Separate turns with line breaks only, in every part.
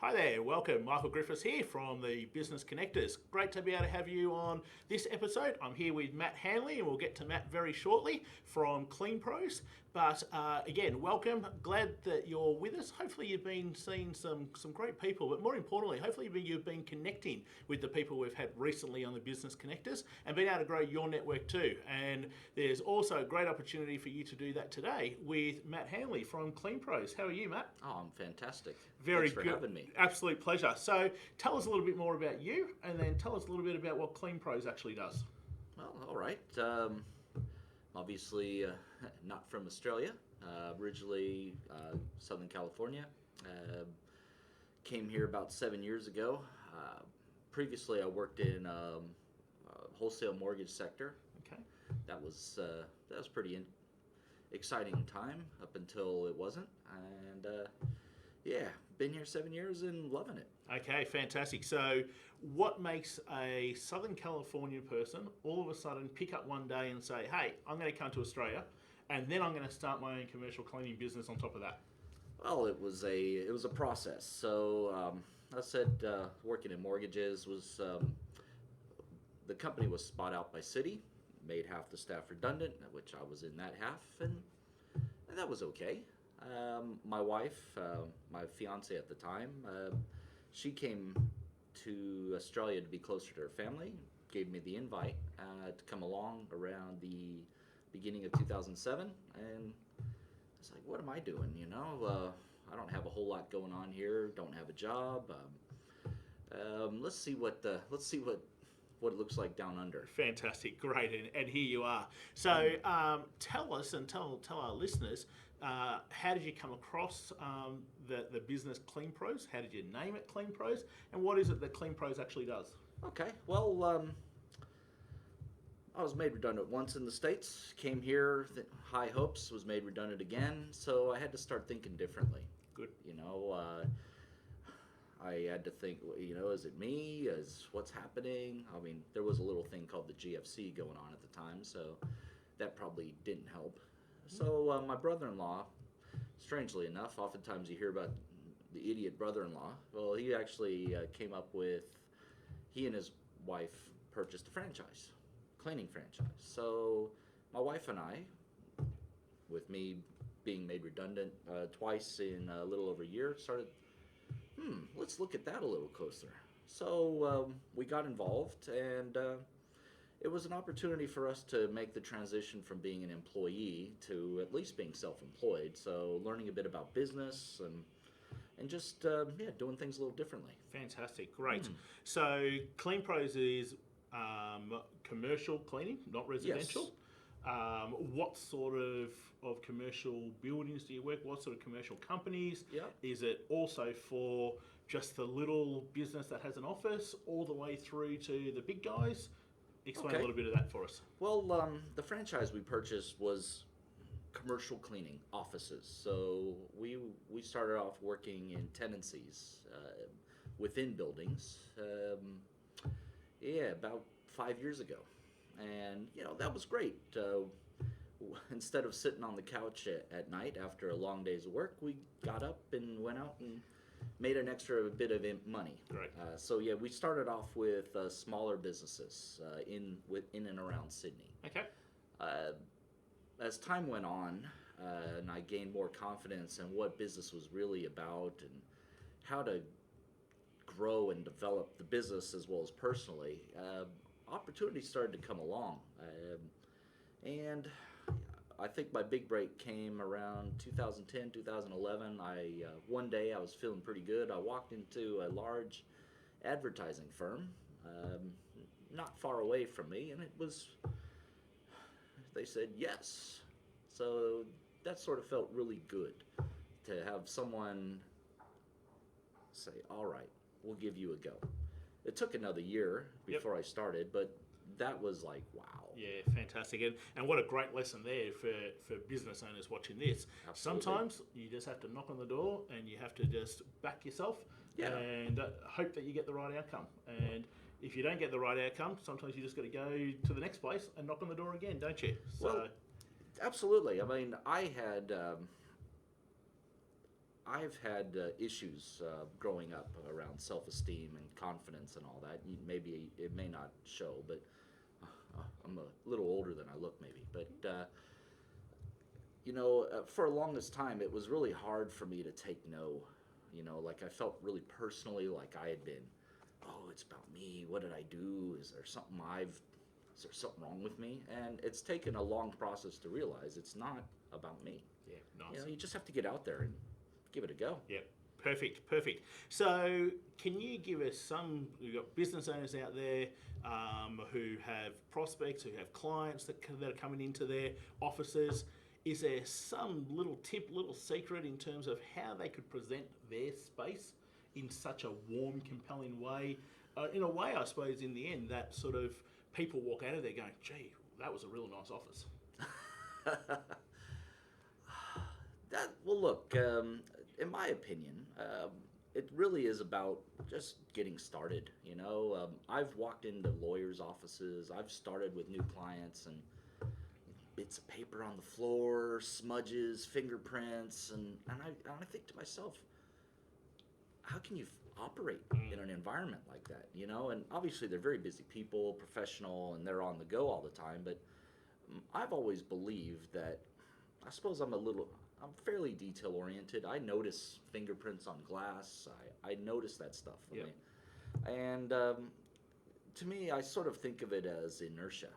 Hi there, welcome. Michael Griffiths here from the Business Connectors. Great to be able to have you on this episode. I'm here with Matt Hanley, and we'll get to Matt very shortly from Clean Pros. But again, welcome. Glad that you're with us. Hopefully, you've been seeing some great people, but more importantly, hopefully, you've been connecting with the people we've had recently on the Business Connectors and been able to grow your network too. And there's also a great opportunity for you to do that today with Matt Hanley from Clean Pros. How are you, Matt?
Oh, I'm fantastic.
Very
Thanks for
good.
having me.
Absolute pleasure. So tell us a little bit more about you, and then tell us a little bit about what Clean Pros actually does.
Well, all right. Obviously, not from Australia. Originally, Southern California. Came here about 7 years ago. Previously, I worked in wholesale mortgage sector.
Okay.
That was pretty exciting time up until it wasn't, and yeah, been here 7 years and loving it.
Okay, fantastic. So what makes a Southern California person all of a sudden pick up one day and say, hey, I'm going to come to Australia and then I'm going to start my own commercial cleaning business on top of that?
Well, it was a process. So I said working in mortgages was the company was bought out by Citi, made half the staff redundant, which I was in that half, and that was okay. My wife, my fiance at the time, she came to Australia to be closer to her family, gave me the invite to come along around the beginning of 2007, and it's like, what am I doing? I don't have a whole lot going on here. Don't have a job. Let's see what it looks like down under.
Fantastic, great, and here you are. So tell us and tell our listeners, how did you come across the business Clean Pros? How did you name it Clean Pros? And what is it that Clean Pros actually does?
Okay, well, I was made redundant once in the States, came here, high hopes, was made redundant again, so I had to start thinking differently.
Good.
I had to think, is it me? What's happening? I mean, there was a little thing called the GFC going on at the time, so that probably didn't help. So my brother-in-law, strangely enough, oftentimes you hear about the idiot brother-in-law. Well, he actually came up with, he and his wife purchased a franchise, cleaning franchise. So my wife and I, with me being made redundant twice in a little over a year, started, let's look at that a little closer. So we got involved, and it was an opportunity for us to make the transition from being an employee to at least being self-employed. So learning a bit about business and just doing things a little differently.
Fantastic, great. So Clean Pros is commercial cleaning, not residential.
Yes.
What sort of commercial buildings do you work? What sort of commercial companies?
Yeah.
Is it also for just the little business that has an office all the way through to the big guys? Explain a little bit of that for us.
Well, the franchise we purchased was commercial cleaning offices. So we started off working in tenancies within buildings. About 5 years ago. And, that was great. Instead of sitting on the couch at night after a long day's work, we got up and went out and made an extra bit of money.
Great.
We started off with smaller businesses in and around Sydney.
Okay.
As time went on, and I gained more confidence in what business was really about and how to grow and develop the business as well as personally, opportunities started to come along. And I think my big break came around 2010, 2011. One day I was feeling pretty good. I walked into a large advertising firm not far away from me, and they said yes. So that sort of felt really good to have someone say, all right, we'll give you a go. It took another year before I started, but that was like, wow.
Yeah, fantastic. And what a great lesson there for business owners watching this.
Absolutely.
Sometimes you just have to knock on the door and you have to just back yourself and hope that you get the right outcome. And if you don't get the right outcome, sometimes you just got to go to the next place and knock on the door again, don't you? So,
well, absolutely. I mean, I I've had issues growing up around self-esteem and confidence and all that. Maybe it may not show, but I'm a little older than I look, maybe. But for the longest time, it was really hard for me to take no. Like I felt really personally like I had been, oh, it's about me. What did I do? Is there something wrong with me? And it's taken a long process to realize it's not about me.
Yeah, nice.
You just have to get out there and give it a go.
Yeah, perfect. So, can you give us we've got business owners out there who have prospects, who have clients that are coming into their offices. Is there some little tip, little secret in terms of how they could present their space in such a warm, compelling way? In a way, I suppose, in the end, that sort of people walk out of there going, gee, that was a real nice office.
Well, look, in my opinion, it really is about just getting started. I've walked into lawyers' offices. I've started with new clients, and bits of paper on the floor, smudges, fingerprints, and I think to myself, how can you operate in an environment like that? And obviously they're very busy people, professional, and they're on the go all the time. But I've always believed that, I suppose I'm fairly detail oriented. I notice fingerprints on glass. I notice that stuff.
Yep.
And to me, I sort of think of it as inertia.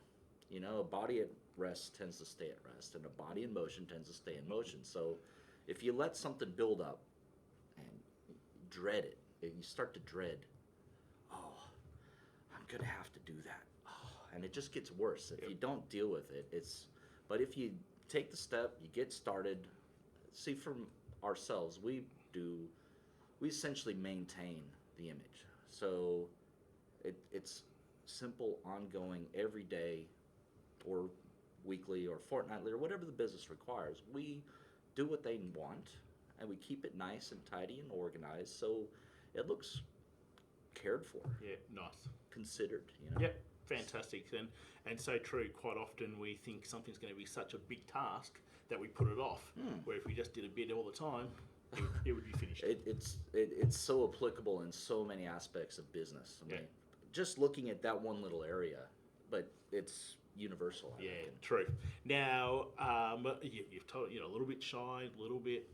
A body at rest tends to stay at rest, and a body in motion tends to stay in motion. So if you let something build up and dread it, and you start to dread, oh, I'm going to have to do that. Oh, and it just gets worse. If you don't deal with it, but if you take the step, you get started. See, from ourselves, we essentially maintain the image. So it's simple, ongoing, every day, or weekly or fortnightly or whatever the business requires. We do what they want, and we keep it nice and tidy and organized so it looks cared for.
Yeah, nice.
Considered.
Yep, fantastic. And so true. Quite often we think something's going to be such a big task that we put it off. Where if we just did a bit all the time, it would be finished.
It's so applicable in so many aspects of business. I mean, just looking at that one little area, but it's universal. I reckon.
True. Now, you've told a little bit shy, a little bit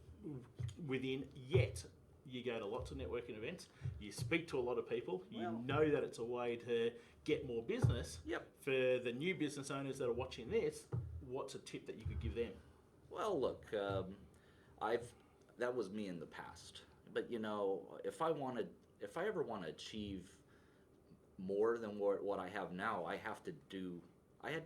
within, yet you go to lots of networking events. You speak to a lot of people. You know that it's a way to get more business.
Yep.
For the new business owners that are watching this, what's a tip that you could give them?
Well, look, that was me in the past. But if I ever want to achieve more than what I have now, I had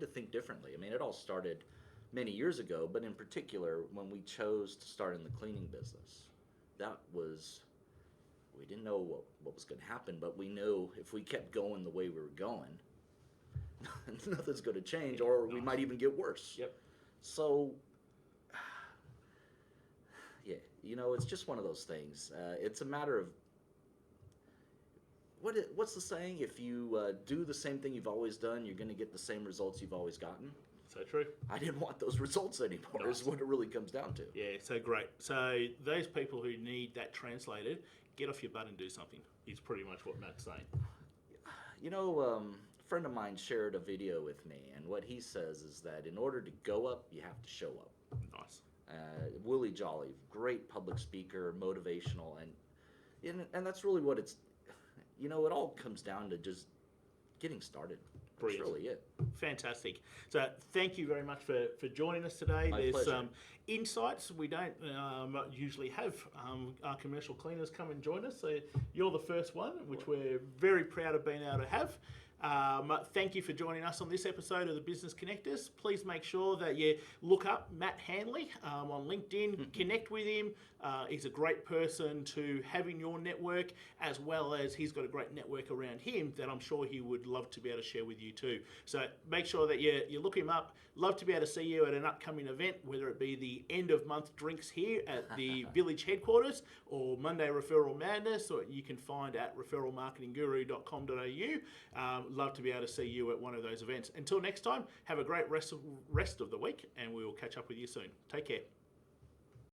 to think differently. I mean, it all started many years ago, but in particular, when we chose to start in the cleaning business, we didn't know what was going to happen, but we knew if we kept going the way we were going, nothing's going to change, or we might even get worse.
Yep.
So, yeah, it's just one of those things. It's a matter of, what's the saying? If you do the same thing you've always done, you're going to get the same results you've always gotten.
So true.
I didn't want those results anymore. Is what it really comes down to.
Yeah, so great. So those people who need that translated, get off your butt and do something. Is pretty much what Matt's saying.
A friend of mine shared a video with me, and what he says is that in order to go up, you have to show up.
Nice.
Willie Jolly, great public speaker, motivational, and that's really what it's. It all comes down to just getting started.
Brilliant.
That's really it.
Fantastic. So thank you very much for joining us today.
My
There's
pleasure.
some insights. We don't usually have our commercial cleaners come and join us. So you're the first one, which we're very proud of being able to have. Thank you for joining us on this episode of the Business Connectors. Please make sure that you look up Matt Hanley on LinkedIn, connect with him. He's a great person to have in your network, as well as he's got a great network around him that I'm sure he would love to be able to share with you too. So make sure that you look him up. Love to be able to see you at an upcoming event, whether it be the end of month drinks here at the village headquarters or Monday Referral Madness, or you can find at referralmarketingguru.com.au. Love to be able to see you at one of those events. Until next time, have a great rest of the week, and we will catch up with you soon. Take care.